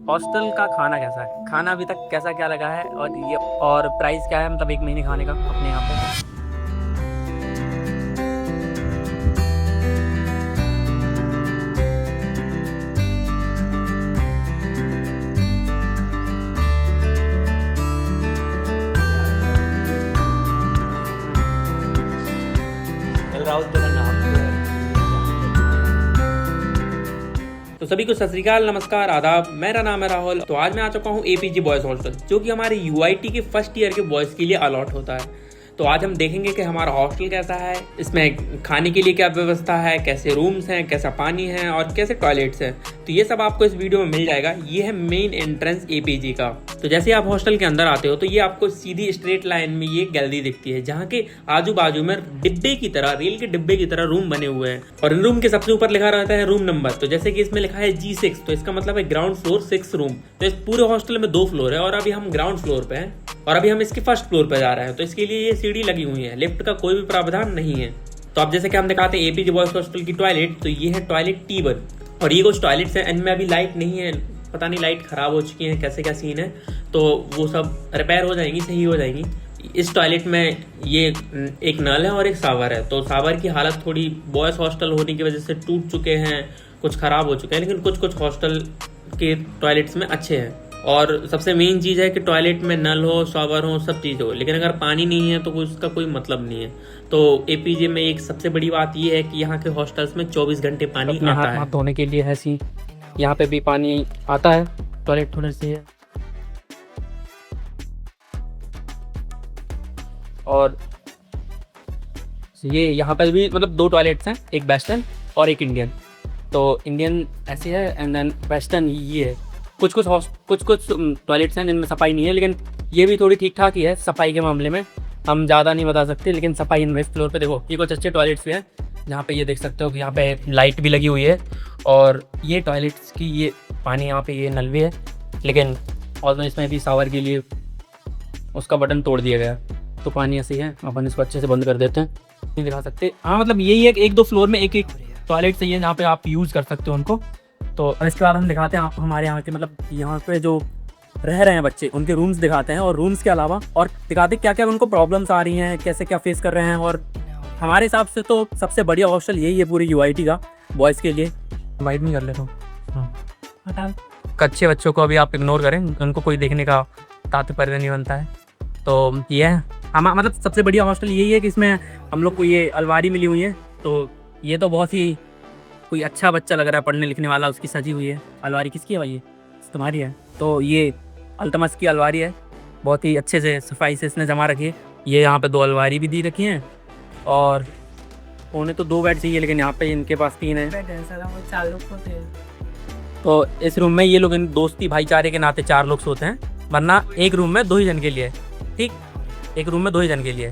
Hostel का खाना कैसा है, खाना अभी तक कैसा क्या लगा है और प्राइस क्या है, मतलब एक महीने खाने का अपने यहाँ पे। राहुल तेरा नाम जो है। तो सभी को सत श्री अकाल, नमस्कार, आदाब। मेरा नाम है राहुल। तो आज मैं आ चुका हूँ एपीजी बॉयज़ हॉस्टल, जो कि हमारे यूआईटी के फर्स्ट ईयर के बॉयज़ के लिए अलॉट होता है। तो आज हम देखेंगे कि हमारा हॉस्टल कैसा है, इसमें खाने के लिए क्या व्यवस्था है, कैसे रूम्स हैं, कैसा पानी है और कैसे टॉयलेट्स हैं। तो ये सब आपको इस वीडियो में मिल जाएगा। ये है मेन एंट्रेंस एपीजी का। तो जैसे आप हॉस्टल के अंदर आते हो तो ये आपको सीधी स्ट्रेट लाइन में ये गैलरी दिखती है, जहाँ के आजू बाजू में डिब्बे की तरह, रेल के डिब्बे की तरह रूम बने हुए हैं और इन रूम के सबसे ऊपर लिखा रहता है रूम नंबर। तो जैसे कि इसमें लिखा है G6, तो इसका मतलब है ग्राउंड फ्लोर 6 रूम। तो इस पूरे हॉस्टल में 2 फ्लोर है और अभी हम ग्राउंड फ्लोर पे हैं और अभी हम इसके फर्स्ट फ्लोर पे जा रहे हैं। तो इसके लिए ये सीढ़ी लगी हुई है, लिफ्ट का कोई भी प्रावधान नहीं है। तो अब जैसे कि हम दिखाते हैं एपीजी बॉयज हॉस्टल की टॉयलेट, तो ये है टॉयलेट T1 और ये कुछ टॉयलेट्स है। इनमें अभी लाइट नहीं है, पता नहीं लाइट खराब हो चुकी है, कैसे क्या सीन है, तो वो सब रिपेयर हो जाएंगी, सही हो जाएंगी। इस टॉयलेट में ये एक नल है और एक शावर है। तो शावर की हालत थोड़ी बॉयज हॉस्टल होने की वजह से टूट चुके हैं, कुछ खराब हो चुके हैं, लेकिन कुछ कुछ हॉस्टल के टॉयलेट्स में अच्छे हैं। और सबसे मेन चीज़ है कि टॉयलेट में नल हो, शावर हो, सब चीज़ हो, लेकिन अगर पानी नहीं है तो उसका कोई मतलब नहीं है। तो एपीजे में एक सबसे बड़ी बात ये है कि यहाँ के हॉस्टल्स में 24 घंटे पानी आता है। हाथ धोने के लिए है सी, यहाँ पे भी पानी आता है, टॉयलेट थोड़े से है। और ये यहाँ पर भी मतलब 2 टॉयलेट्स हैं, एक वेस्टर्न और एक इंडियन। तो इंडियन ऐसे है एंड देन वेस्टर्न ये है। कुछ कुछ टॉयलेट्स हैं जिनमें सफाई नहीं है, लेकिन ये भी थोड़ी ठीक ठाक ही है सफाई के मामले में। हम ज़्यादा नहीं बता सकते, लेकिन सफाई इन वेस्ट फ्लोर पे देखो, ये कुछ अच्छे टॉयलेट्स भी हैं जहाँ पे ये देख सकते हो कि यहाँ पे लाइट भी लगी हुई है और ये टॉयलेट्स की ये पानी यहाँ पे ये नल भी है, लेकिन और इसमें भी शावर के लिए उसका बटन तोड़ दिया गया। तो पानी ऐसे ही है, अपन इसको अच्छे से बंद कर देते हैं, नहीं दिखा सकते। हाँ मतलब यही है कि 1-2 फ्लोर में एक टॉयलेट सही है जहाँ पे आप यूज़ कर सकते हो उनको। तो इसके बाद हम दिखाते हैं आप हमारे यहाँ के मतलब यहाँ पे जो रह रहे हैं बच्चे, उनके रूम्स दिखाते हैं और रूम्स के अलावा और दिखाते हैं क्या क्या उनको प्रॉब्लम्स आ रही हैं, कैसे क्या फेस कर रहे हैं। और हमारे हिसाब से तो सबसे बढ़िया हॉस्टल यही है पूरी यूआईटी का बॉयज़ के लिए। वाइट नहीं कर लेता हूँ। अच्छे बच्चों को अभी आप इग्नोर करें, उनको कोई देखने का तात्पर्य नहीं बनता है। तो ये है हम मतलब सबसे बढ़िया हॉस्टल यही है कि इसमें हम लोग को ये अलमारी मिली हुई है। तो ये तो बहुत ही कोई अच्छा बच्चा लग रहा है पढ़ने लिखने वाला, उसकी सजी हुई है अलमारी। किसकी है भाई? ये तुम्हारी है। तो ये अल्तमस की अलमारी है, बहुत ही अच्छे से सफाई से इसने जमा रखी है। ये यहाँ पे 2 अलमारी भी दी रखी हैं और उन्हें तो 2 बेड चाहिए, लेकिन यहाँ पे इनके पास 3 है। 4 लोग तो थे। तो इस रूम में ये लोग इन दोस्ती भाईचारे के नाते 4 लोग सोते हैं, वरना एक रूम में 2 ही जन के लिए, ठीक, एक रूम में 2 ही जन के लिए।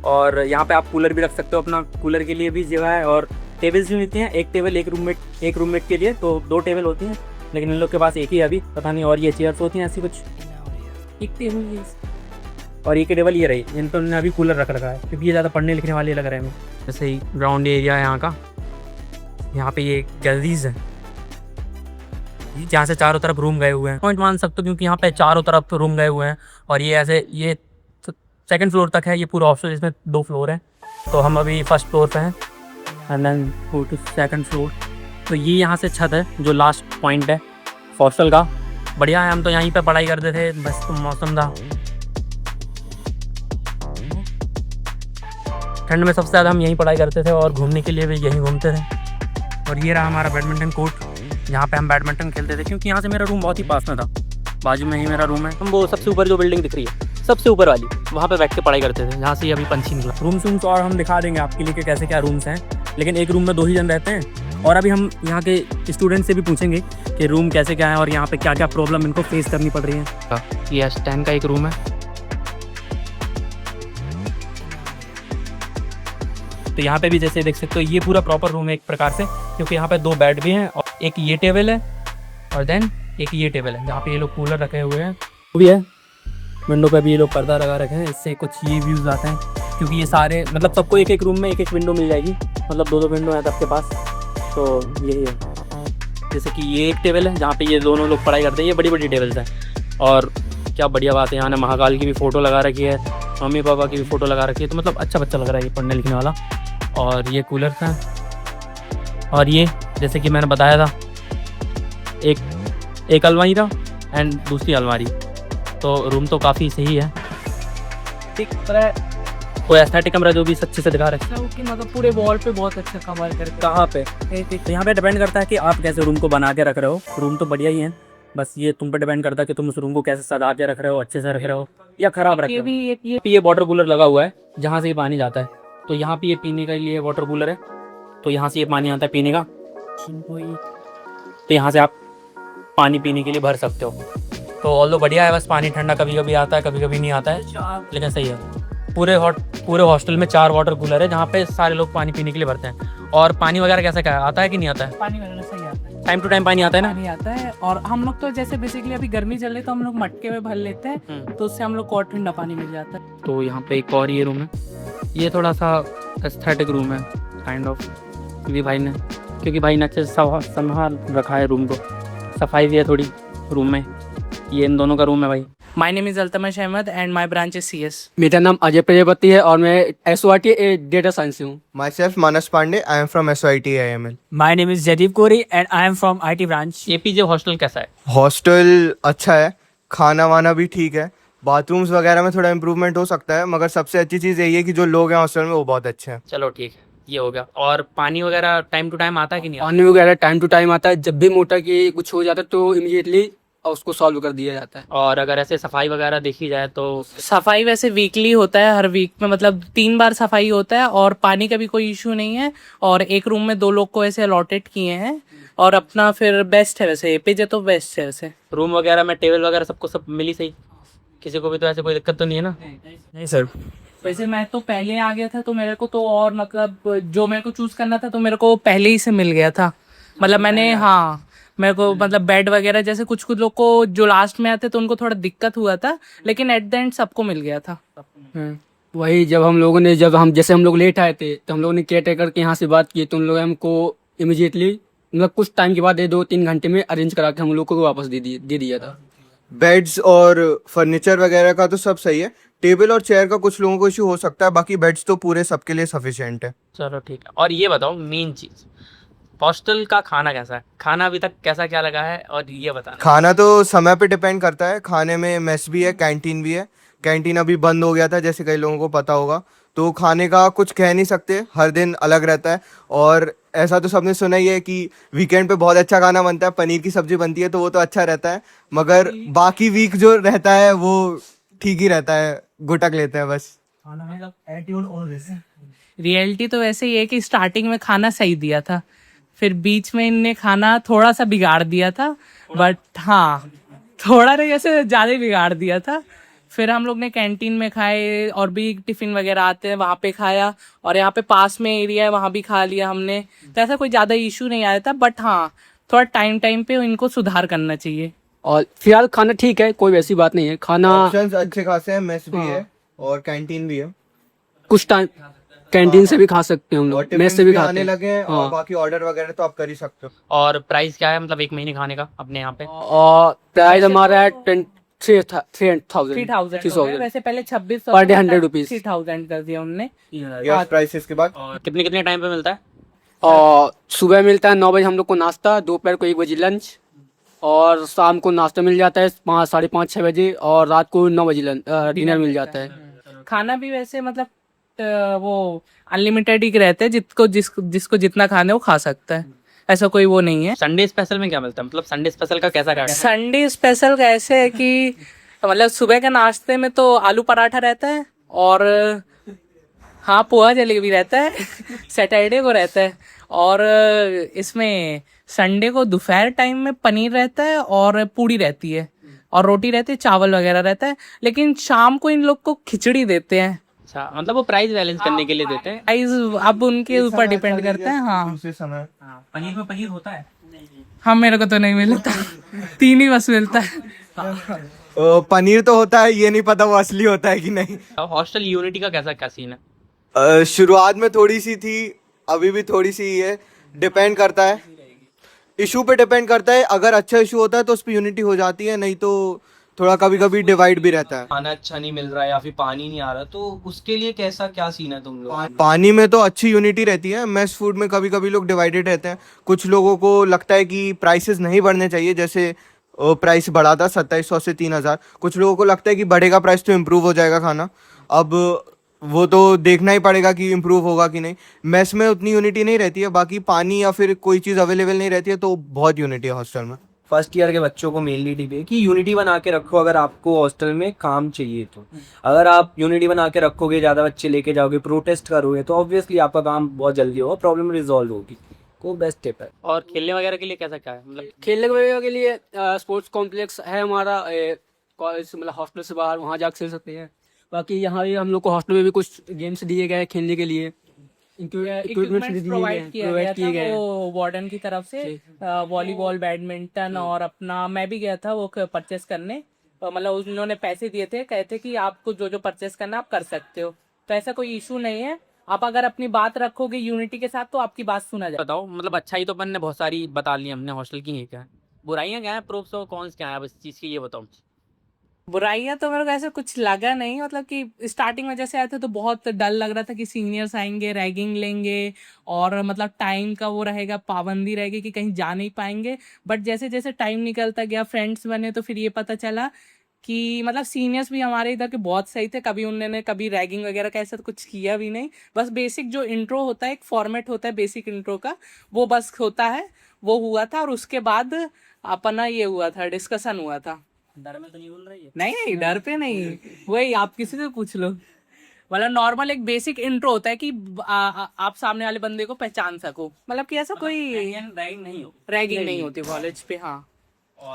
और यहाँ पे आप कूलर भी रख सकते हो, अपना कूलर के लिए भी जगह है और टेबल्स भी मिलती हैं। एक टेबल एक रूममेट के लिए, तो 2 टेबल होती हैं, लेकिन इन लोग के पास एक ही है अभी, पता नहीं। और ये चेयर्स होती हैं ऐसी कुछ, एक टेबल और एक टेबल ये रही, जिन पर उन्होंने अभी कूलर रख रखा है क्योंकि ये ज़्यादा पढ़ने लिखने वाले लग रहे हैं। जैसे ही ग्राउंड एरिया है यहाँ का, यहाँ पे ये गैलरीज है जहाँ से चारों तरफ रूम गए हुए हैं। पॉइंट मान सकते हो क्योंकि यहाँ पे चारों तरफ रूम गए हुए हैं और ये ऐसे ये 2nd फ्लोर तक है ये पूरा हॉस्टल, इसमें 2 फ्लोर हैं। तो हम अभी फर्स्ट फ्लोर पे हैं and then go to 2nd floor. तो ये यहाँ से छत है जो लास्ट पॉइंट है हॉस्टल का। बढ़िया है, हम तो यहीं पे पढ़ाई करते थे, बस तो मौसम था ठंड में सबसे ज़्यादा हम यहीं पढ़ाई करते थे और घूमने के लिए भी यहीं घूमते थे। और ये रहा हमारा बैडमिंटन कोर्ट, यहाँ पे हम बैडमिंटन खेलते थे क्योंकि यहाँ से मेरा रूम बहुत ही पास में था, बाजू में ही मेरा रूम है। हम वो सबसे ऊपर जो बिल्डिंग दिख रही है सबसे ऊपर वाली, वहाँ पे बैठ के पढ़ाई करते थे, जहाँ से अभी पंछी निकला। रूम्स और हम दिखा देंगे आपके लिए कि कैसे क्या रूम्स हैं, लेकिन एक रूम में 2 ही जन रहते हैं। और अभी हम यहाँ के स्टूडेंट से भी पूछेंगे कि रूम कैसे क्या है और यहाँ पे क्या क्या प्रॉब्लम इनको फेस करनी पड़ रही है। ये S10 का एक रूम है। तो यहाँ पे भी जैसे देख सकते हो ये पूरा प्रॉपर रूम है एक प्रकार से, क्योंकि यहाँ पे 2 बेड भी हैं और एक ये टेबल है और देन एक ये टेबल है जहाँ पे ये लोग कूलर रखे हुए हैं। वो भी है, विंडो पे भी ये लोग पर्दा लगा रखे हैं, इससे कुछ ये व्यूज़ आते हैं क्योंकि ये सारे मतलब सबको एक रूम में एक विंडो मिल जाएगी, मतलब 2 विंडो हैं सबके पास। तो यही है। जैसे कि ये एक टेबल है जहाँ पे ये दोनों लोग पढ़ाई करते हैं, ये बड़ी बड़ी टेबल्स हैं। और क्या बढ़िया बात है, यहाँ ने महाकाल की भी फ़ोटो लगा रखी है, मम्मी पापा की भी फ़ोटो लगा रखी है, तो मतलब अच्छा लग रहा है ये पढ़ने लिखने वाला। और ये कूलर्स हैं, और ये जैसे कि मैंने बताया था एक अलमारी था एंड दूसरी अलमारी, तो रूम तो काफ़ी सही है। ठीक तरह कोई एस्थेटिक कमरा जो भी अच्छे से दिखा रहे हैं कि मतलब पूरे वॉल पे बहुत अच्छा कमाल करके कहाँ पे, तो यहाँ पे डिपेंड करता है कि आप कैसे रूम को बना के रख रहे हो। रूम तो बढ़िया ही है, बस ये तुम पे डिपेंड करता है कि तुम उस रूम को कैसे सजा के रख रहे हो, अच्छे से रख रहे हो या ख़राब रख रहे हो। ये वाटर कूलर लगा हुआ है जहाँ से ये पानी जाता है, तो यहाँ पे ये पीने के लिए वाटर कूलर है, तो यहाँ से ये पानी आता है पीने का, तो यहाँ से आप पानी पीने के लिए भर सकते हो। तो ऑल्दो बढ़िया है, बस पानी ठंडा कभी कभी आता है, कभी कभी नहीं आता है, लेकिन सही है। पूरे हॉस्टल में 4 वाटर कूलर है जहाँ पे सारे लोग पानी पीने के लिए भरते हैं। और पानी वगैरह कैसा क्या आता है कि नहीं आता है? पानी वगैरह सही आता है, टाइम टू टाइम पानी आता है ना? पानी आता है। और हम लोग तो जैसे बेसिकली अभी गर्मी चल रही है तो हम लोग मटके में भर लेते हैं, तो उससे हम लोग को और ठंडा पानी मिल जाता है। तो यहाँ पे एक और ये रूम है, ये थोड़ा सा एस्थेटिक रूम है काइंड ऑफ, क्योंकि भाई ने अच्छे से संभाल रखा है रूम को, सफाई भी है थोड़ी रूम में। ये इन दोनों का रूम है भाई। My name is Altamash Ahmed and my branch is CS। मेरा नाम अजय प्रजापति है और मैं SORT डेटा साइंस से हूँ। Myself Manas Pandey, I am from SOIT IML. My name is Jadip Kori and I am from IT branch. APJ hostel कैसा है? Hostel अच्छा है, खाना वाना भी ठीक है, बाथरूम्स वगैरह में थोड़ा इम्प्रूवमेंट हो सकता है, मगर सबसे अच्छी चीज़ यही है कि जो लोग हैं हॉस्टल में वो बहुत अच्छे हैं। चलो ठीक है, ये हो गया। और पानी वगैरह टाइम टू टाइम आता है कि नहीं आता? पानी वगैरह टाइम टू टाइम आता है, जब भी मोटर की कुछ हो जाता है तो इमीडिएटली उसको सॉल्व कर दिया जाता है। और अगर ऐसे सफाई वगैरह देखी जाए तो सफाई वैसे वीकली होता है, हर वीक में मतलब 3 बार सफाई होता है, और पानी का भी कोई इशू नहीं है। और एक रूम में 2 लोग को ऐसे अलॉटेड किए हैं, और अपना फिर बेस्ट है वैसे, APJ तो बेस्ट है वैसे। रूम वगैरह में टेबल वगैरह सबको सब मिली सही, किसी को भी तो ऐसे कोई दिक्कत तो नहीं है ना? नहीं सर, वैसे मैं तो पहले आ गया था तो मेरे को तो और मतलब जो मेरे को चूज करना था तो मेरे को पहले ही से मिल गया था। मतलब मैंने मेरे को मतलब बेड वगैरह जैसे कुछ लोग को जो लास्ट में आते तो उनको थोड़ा दिक्कत हुआ था, लेकिन एट द एंड सबको मिल गया था। वही जब हम लोग लेट आए थे तो हम लोगों ने केयर टेकर के यहाँ से बात की, तो उन लोगों ने हमको इमीडिएटली मतलब कुछ टाइम के बाद 2-3 घंटे में अरेंज करा के हम लोग को वापस दे दिया था। बेड्स और फर्नीचर वगैरह का तो सब सही है, टेबल और चेयर का कुछ लोगों को इशू हो सकता है, बाकी बेड्स तो पूरे सबके लिए सफिशिएंट है। चलो ठीक है। और ये बताओ मेन चीज़, हॉस्टल का खाना कैसा है? खाना अभी तक कैसा क्या लगा है और ये बताना। खाना तो समय पे डिपेंड करता है, खाने में मेस भी है, कैंटीन भी है। कैंटीन अभी बंद हो गया था जैसे कई लोगों को पता होगा, तो खाने का कुछ कह नहीं सकते, हर दिन अलग रहता है। और ऐसा तो सबने सुना ही है कि वीकेंड पे बहुत अच्छा खाना बनता है, पनीर की सब्जी बनती है, तो वो तो अच्छा रहता है, मगर बाकी वीक जो रहता है वो ठीक ही रहता है, गुटक लेते हैं बस। रियलिटी तो वैसे ही है कि स्टार्टिंग में खाना सही दिया था, फिर बीच में इनने खाना थोड़ा सा बिगाड़ दिया था, बट थोड़ा नहीं जैसे ज़्यादा ही बिगाड़ दिया था। फिर हम लोग ने कैंटीन में खाए, और भी टिफ़िन वगैरह आते हैं वहाँ पे खाया, और यहाँ पे पास में एरिया है वहाँ भी खा लिया हमने, तो ऐसा कोई ज़्यादा इशू नहीं आया था। बट थोड़ा टाइम पे इनको सुधार करना चाहिए। और फिलहाल खाना ठीक है, कोई वैसी बात नहीं है। खाना ऑप्शंस अच्छे खासे हैं, मेस भी है और कैंटीन भी है। कुछ टाइम कैंटीन से भी खा सकते हैं हम लोग, मेस से भी खाते आने हैं। लगे हैं, और बाकी ऑर्डर वगैरह तो आप कर ही सकते हो। और प्राइस क्या है मतलब 1 महीने खाने का अपने यहाँ पे? और प्राइस हमारा है 3,000 3,000 वैसे पहले 2600 पर डे 100 रुपीज 3,000 कर दिया उनने। यस प्राइसेस के बाद और कितने टाइम पे मिलता है? और सुबह मिलता है 9 बजे हम लोग को नाश्ता, दोपहर को 1 बजे लंच, और शाम को नाश्ता मिल जाता है 5-6 बजे, और रात को 9 बजे डिनर मिल जाता है। खाना भी वैसे मतलब वो अनलिमिटेड ही रहता है, जिसको जितना खाना है वो खा सकता है, ऐसा कोई वो नहीं है। संडे स्पेशल में क्या मिलता है? मतलब संडे स्पेशल का कैसा क्या है? संडे स्पेशल का ऐसे है कि मतलब सुबह के नाश्ते में तो आलू पराठा रहता है, और पोहा जलेबी रहता है सैटरडे को रहता है, और इसमें संडे को दोपहर टाइम में पनीर रहता है और पूड़ी रहती है और रोटी रहती है, चावल वगैरह रहता है। लेकिन शाम को इन लोग को खिचड़ी देते हैं। अच्छा, मतलब वो प्राइस बैलेंस करने के लिए देते हैं। प्राइस अब उनके ऊपर डिपेंड करता है। दूसरे समय पनीर में पनीर होता है? मेरे को तो नहीं मिलता 3 ही बस मिलता है। पनीर तो होता है, ये नहीं पता वो असली होता है कि नहीं। हॉस्टल यूनिटी का क्या सीन है? शुरुआत में थोड़ी सी थी, अभी भी थोड़ी सी है, डिपेंड करता है। इशू पे डिपेंड करता है, अगर अच्छा इशू होता है तो उस पर यूनिटी हो जाती है, नहीं तो थोड़ा कभी कभी डिवाइड भी रहता है। खाना अच्छा नहीं मिल रहा है या फिर पानी नहीं आ रहा, तो उसके लिए कैसा क्या सीन है तुम लोग? पानी में तो अच्छी यूनिटी रहती है, मेस फूड में कभी कभी लोग डिवाइडेड रहते हैं। कुछ लोगों को लगता है कि प्राइसेस नहीं बढ़ने चाहिए, जैसे प्राइस बढ़ा था 2700 से 3000, कुछ लोगों को लगता है कि बढ़ेगा प्राइस तो इम्प्रूव हो जाएगा खाना। अब वो तो देखना ही पड़ेगा कि इम्प्रूव होगा कि नहीं। मेस में उतनी यूनिटी नहीं रहती है, बाकी पानी या फिर कोई चीज़ अवेलेबल नहीं रहती है तो बहुत यूनिटी है हॉस्टल में। फर्स्ट ईयर के बच्चों को मेनली टिप है कि यूनिटी बना के रखो अगर आपको हॉस्टल में काम चाहिए तो। अगर आप यूनिटी बना के रखोगे, ज़्यादा बच्चे लेके जाओगे, प्रोटेस्ट करोगे, तो ऑब्वियसली आपका काम बहुत जल्दी होगा, प्रॉब्लम रिजॉल्व होगी। को बेस्ट टिप है। और खेलने वगैरह के लिए कैसा क्या है, मतलब खेलने वगैरह के लिए स्पोर्ट्स कॉम्प्लेक्स है हमारा कॉलेज से, मतलब हॉस्टल से बाहर, वहाँ जाकर खेल सकते हैं। बाकी यहाँ भी हम लोग को हॉस्टल में भी कुछ गेम्स दिए गए हैं खेलने के लिए, इक्विपमेंट्स प्रोवाइड किया गया था गए हैं। वो वार्डन की तरफ से, वॉलीबॉल, बैडमिंटन, और अपना मैं भी गया था वो परचेस करने। मतलब उन्होंने पैसे दिए थे, कहते कि आपको जो जो परचेस करना आप कर सकते हो, तो ऐसा कोई इशू नहीं है। आप अगर अपनी बात रखोगे यूनिटी के साथ तो आपकी बात सुना जाए। बताओ, मतलब अच्छाई तो अपन ने बहुत सारी बता ली हमने हॉस्टल की, है क्या बुराइयाँ क्या है, प्रोप्स और कॉन्स क्या है, अब इस चीज़ की ये बताओ। बुराइयां तो मेरे को ऐसा कुछ लगा नहीं, मतलब कि स्टार्टिंग में जैसे आए थे तो बहुत डर लग रहा था कि सीनियर्स आएंगे, रैगिंग लेंगे, और मतलब टाइम का वो रहेगा, पाबंदी रहेगी कि कहीं जा नहीं पाएंगे। बट जैसे जैसे टाइम निकलता गया, फ्रेंड्स बने, तो फिर ये पता चला कि मतलब सीनियर्स भी हमारे इधर के बहुत सही थे। कभी उन्होंने कभी रैगिंग वगैरह का ऐसा कुछ किया भी नहीं। बस बेसिक जो इंट्रो होता है, एक फॉर्मेट होता है बेसिक इंट्रो का, वो बस होता है, वो हुआ था। और उसके बाद अपना ये हुआ था, डिस्कशन हुआ था। डर में तो नहीं बोल रही है? नहीं नहीं, डर पे नहीं, वही आप किसी से पूछ लो। मतलब नॉर्मल एक बेसिक इंट्रो होता है कि आप सामने वाले बंदे को पहचान सको, मतलब कि ऐसा कोई रैगिंग नहीं हो, रैगिंग नहीं होती कॉलेज पे। हाँ,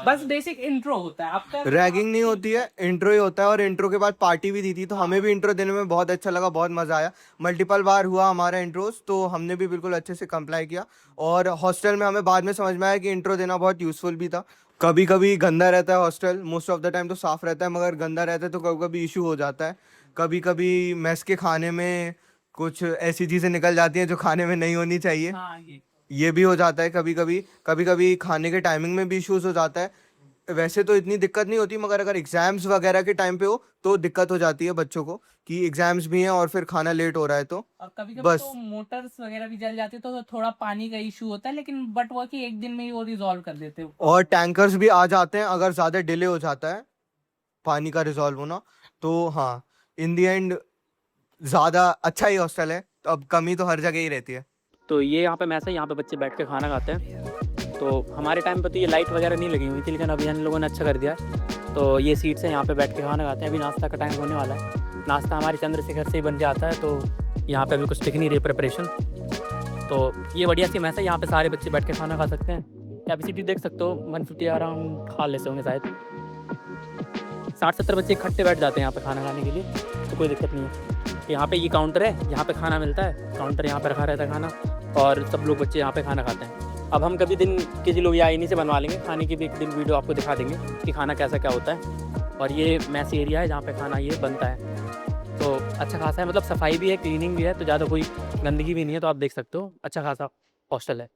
बस बेसिक इंट्रो होता है आपका। रैगिंग नहीं होती है, इंट्रो ही होता है। और इंट्रो के बाद पार्टी भी दी थी, तो हमें भी इंट्रो देने में बहुत अच्छा लगा, बहुत मज़ा आया। मल्टीपल बार हुआ हमारा इंट्रोज, तो हमने भी बिल्कुल अच्छे से कंप्लाई किया। और हॉस्टल में हमें बाद में समझ में आया कि इंट्रो देना बहुत यूज़फुल भी था। कभी कभी गंदा रहता है hostel, most of the time तो साफ़ रहता है, मगर गंदा रहता है तो कभी कभी इशू हो जाता है। कभी कभी मेस के खाने में कुछ ऐसी चीज़ें निकल जाती हैं जो खाने में नहीं होनी चाहिए, हाँ, ये भी हो जाता है। कभी कभी खाने के टाइमिंग में भी इश्यूज हो जाता है। वैसे तो इतनी दिक्कत नहीं होती, मगर अगर एग्जाम्स वगैरह के टाइम पे हो तो दिक्कत हो जाती है बच्चों को कि एग्जाम्स भी हैं और फिर खाना लेट हो रहा है तो। और कभी कभी बस। तो मोटर्स वगैरह भी जल जाते तो थोड़ा पानी का इशू होता है, लेकिन बट वो कि एक दिन में ही वो रिजॉल्व कर देते हो। और टैंकर्स भी आ जाते हैं अगर ज़्यादा डिले हो जाता है पानी का रिजॉल्व होना। तो हाँ, इन दी एंड ज़्यादा अच्छा ही हॉस्टल है, तो अब कमी तो हर जगह ही रहती है। तो ये यहाँ पे मैस है, यहाँ पे बच्चे बैठ के खाना खाते हैं। तो हमारे टाइम पे तो ये लाइट वगैरह नहीं लगी हुई थी, लेकिन अभी इन लोगों ने अच्छा कर दिया है। तो ये सीट्स हैं, यहाँ पे बैठ के खाना खाते हैं। अभी नाश्ता का टाइम होने वाला है, नाश्ता हमारे चंद्रशेखर से ही बन जाता है, तो यहाँ पे अभी कुछ दिख नहीं रही प्रिपरेशन। तो ये बढ़िया सी मैस है, यहाँ पे सारे बच्चे बैठ के खाना खा सकते हैं। कैपेसिटी देख सकते हो 150 आराम खा लेते होंगे शायद। 60-70 बच्चे इकट्ठे बैठ जाते हैं यहाँ पे खाना खाने के लिए, तो कोई दिक्कत नहीं है। यहाँ पे ये काउंटर है, यहाँ पे खाना मिलता है, काउंटर यहाँ पे रखा रहता है खाना, और सब लोग बच्चे यहाँ पे खाना खाते हैं। अब हम कभी दिन किसी लोग या इन्हीं से बनवा लेंगे खाने की भी, एक दिन वीडियो आपको दिखा देंगे कि खाना कैसा क्या होता है। और ये मैस एरिया है जहाँ पे खाना ये बनता है, तो अच्छा खासा है, मतलब सफाई भी है, क्लीनिंग भी है, तो ज़्यादा कोई गंदगी भी नहीं है। तो आप देख सकते हो अच्छा खासा हॉस्टल है।